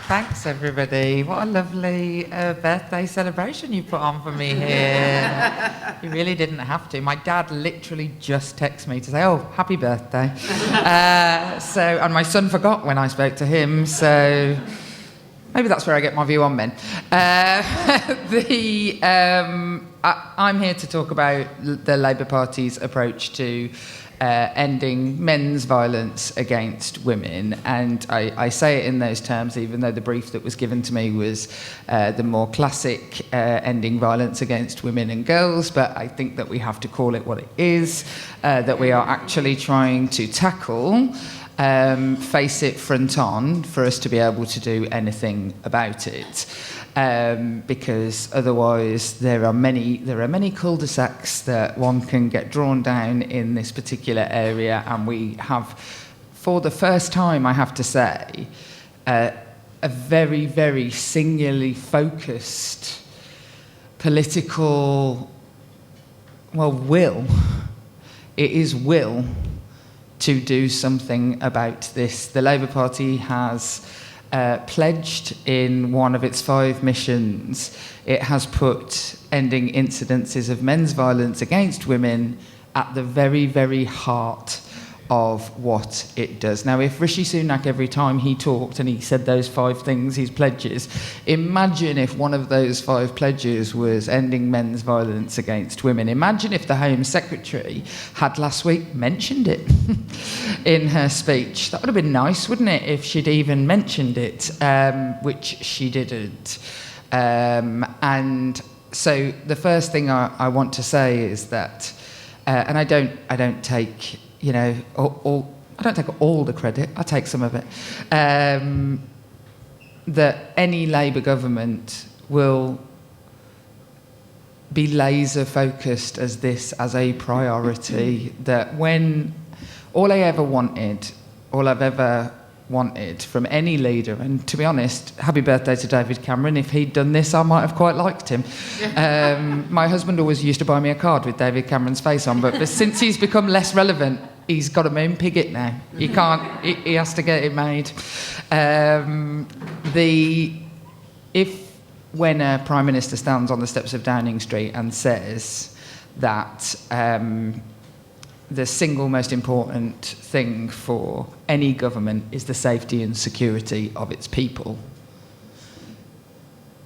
Thanks, everybody. What a lovely birthday celebration you put on for me here. You really didn't have to. My dad literally just texted me to say, "Oh, happy birthday." And my son forgot when I spoke to him, so maybe that's where I get my view on men. I'm here to talk about the Labour Party's approach to ending men's violence against women, and I say it in those terms even though the brief that was given to me was the more classic ending violence against women and girls, but I think that we have to call it what it is, that we are actually trying to tackle, face it front on for us to be able to do anything about it. Because otherwise there are many cul-de-sacs that one can get drawn down in this particular area, and we have, for the first time, I have to say, a very, very singularly focused political, will. It is will to do something about this. The Labour Party has pledged in one of its 5 missions, it has put ending incidences of men's violence against women at the very, very heart of what it does. Now, if Rishi Sunak, every time he talked and he said those 5 things, his pledges, imagine if one of those 5 pledges was ending men's violence against women. Imagine if the Home Secretary had last week mentioned it in her speech. That would have been nice, wouldn't it, if she'd even mentioned it, which she didn't. And so the first thing I want to say is that, and I don't take, I don't take all the credit, I take some of it, that any Labour government will be laser focused as a priority, that when all I've ever wanted from any leader, and to be honest, happy birthday to David Cameron. If he'd done this, I might have quite liked him. My husband always used to buy me a card with David Cameron's face on, but since he's become less relevant, he's got to moonpig it now. He can't, he has to get it made. When a Prime Minister stands on the steps of Downing Street and says that the single most important thing for any government is the safety and security of its people,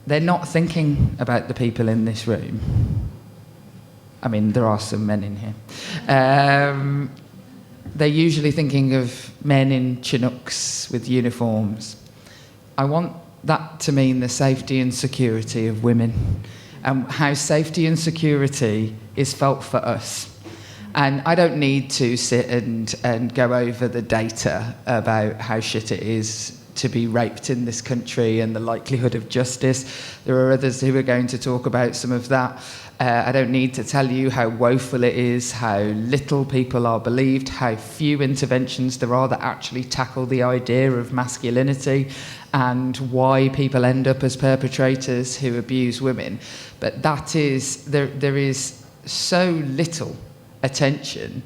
they're not thinking about the people in this room. I mean, there are some men in here. They're usually thinking of men in Chinooks with uniforms. I want that to mean the safety and security of women, and how safety and security is felt for us. And I don't need to sit and go over the data about how shit it is to be raped in this country and the likelihood of justice. There are others who are going to talk about some of that. I don't need to tell you how woeful it is, how little people are believed, how few interventions there are that actually tackle the idea of masculinity, and why people end up as perpetrators who abuse women. But there is so little attention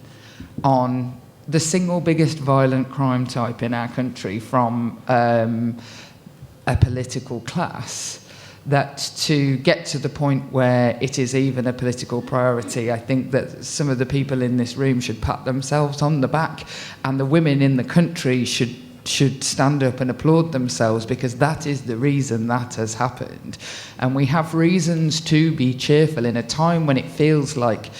on the single biggest violent crime type in our country from a political class, that to get to the point where it is even a political priority, I think that some of the people in this room should pat themselves on the back, and the women in the country should stand up and applaud themselves, because that is the reason that has happened. And we have reasons to be cheerful in a time when it feels like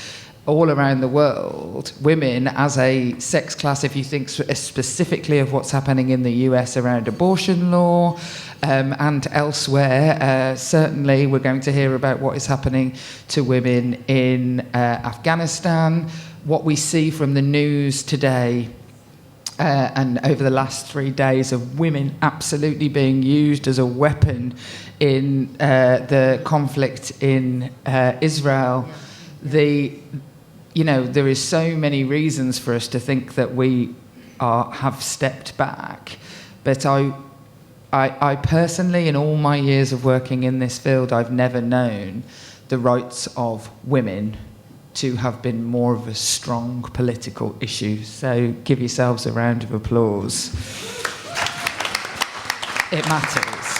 all around the world, women as a sex class, if you think specifically of what's happening in the US around abortion law and elsewhere, certainly we're going to hear about what is happening to women in Afghanistan. What we see from the news today and over the last 3 days of women absolutely being used as a weapon in the conflict in Israel. There is so many reasons for us to think that we have stepped back. But I personally, in all my years of working in this field, I've never known the rights of women to have been more of a strong political issue. So give yourselves a round of applause. It matters.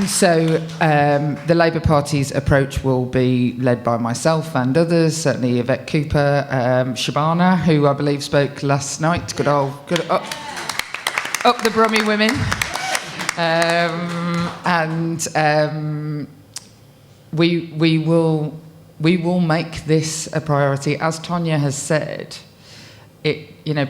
So the Labour Party's approach will be led by myself and others, certainly Yvette Cooper, Shabana, who I believe spoke last night. Good up the Brummie women. We will make this a priority. As Tonya has said,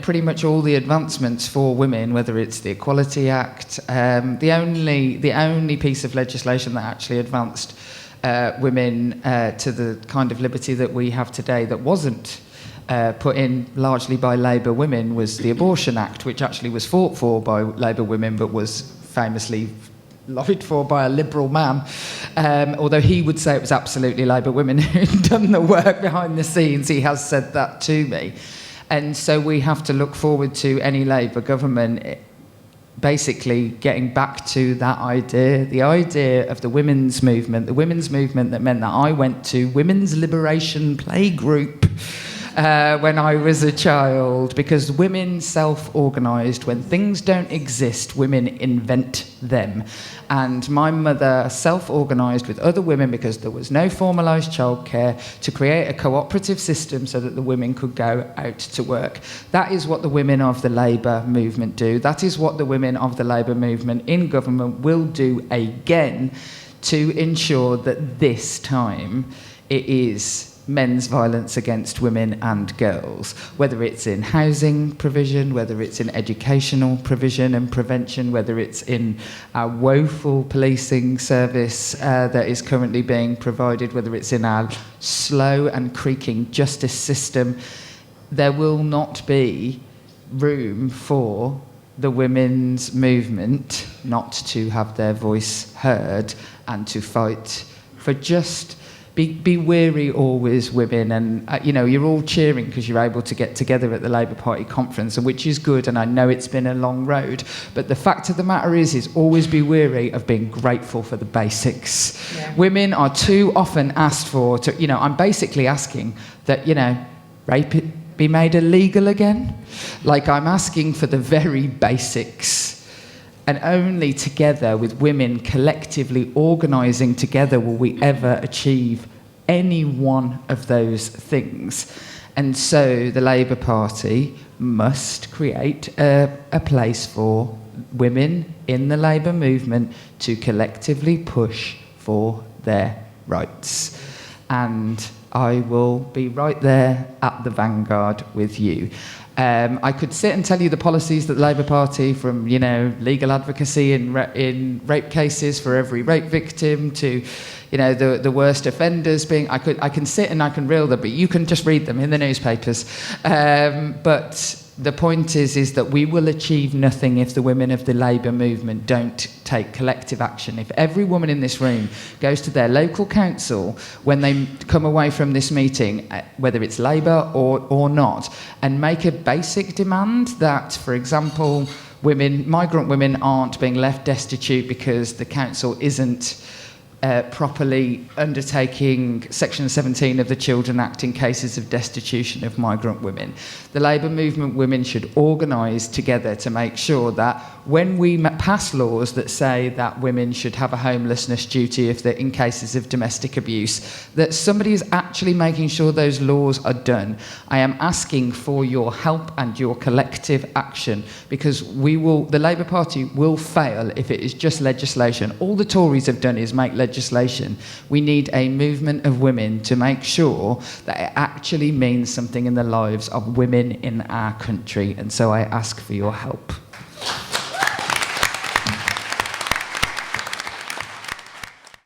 pretty much all the advancements for women, whether it's the Equality Act, the only piece of legislation that actually advanced women to the kind of liberty that we have today that wasn't put in largely by Labour women was the Abortion Act, which actually was fought for by Labour women but was famously lobbied for by a Liberal man, although he would say it was absolutely Labour women who'd done the work behind the scenes. He has said that to me. And so we have to look forward to any Labour government basically getting back to that idea, the idea of the women's movement that meant that I went to women's liberation playgroup when I was a child, because women self-organised. When things don't exist, women invent them. And my mother self-organised with other women, because there was no formalised childcare, to create a cooperative system so that the women could go out to work. That is what the women of the Labour movement do. That is what the women of the Labour movement in government will do again to ensure that this time it is men's violence against women and girls, whether it's in housing provision, whether it's in educational provision and prevention, whether it's in our woeful policing service that is currently being provided, whether it's in our slow and creaking justice system. There will not be room for the women's movement not to have their voice heard and to fight for just... Be wary always, women, and you're all cheering because you're able to get together at the Labour Party conference, which is good, and I know it's been a long road, but the fact of the matter is always be wary of being grateful for the basics. Yeah. Women are too often asked for, I'm basically asking that, rape be made illegal again. Like, I'm asking for the very basics. And only together, with women collectively organising together, will we ever achieve any one of those things. And so the Labour Party must create a place for women in the Labour movement to collectively push for their rights. And I will be right there at the vanguard with you. I could sit and tell you the policies that the Labour Party, from legal advocacy in rape cases for every rape victim to the worst offenders being. I can sit and I can reel them, but you can just read them in the newspapers. But the point is that we will achieve nothing if the women of the Labour movement don't take collective action. If every woman in this room goes to their local council when they come away from this meeting, whether it's Labour or not, and make a basic demand that, for example, migrant women aren't being left destitute because the council isn't properly undertaking Section 17 of the Children Act in cases of destitution of migrant women. The Labour movement women should organise together to make sure that when we pass laws that say that women should have a homelessness duty if they're in cases of domestic abuse, that somebody is actually making sure those laws are done. I am asking for your help and your collective action, because the Labour Party will fail if it is just legislation. All the Tories have done is make legislation. We need a movement of women to make sure that it actually means something in the lives of women in our country, and so I ask for your help.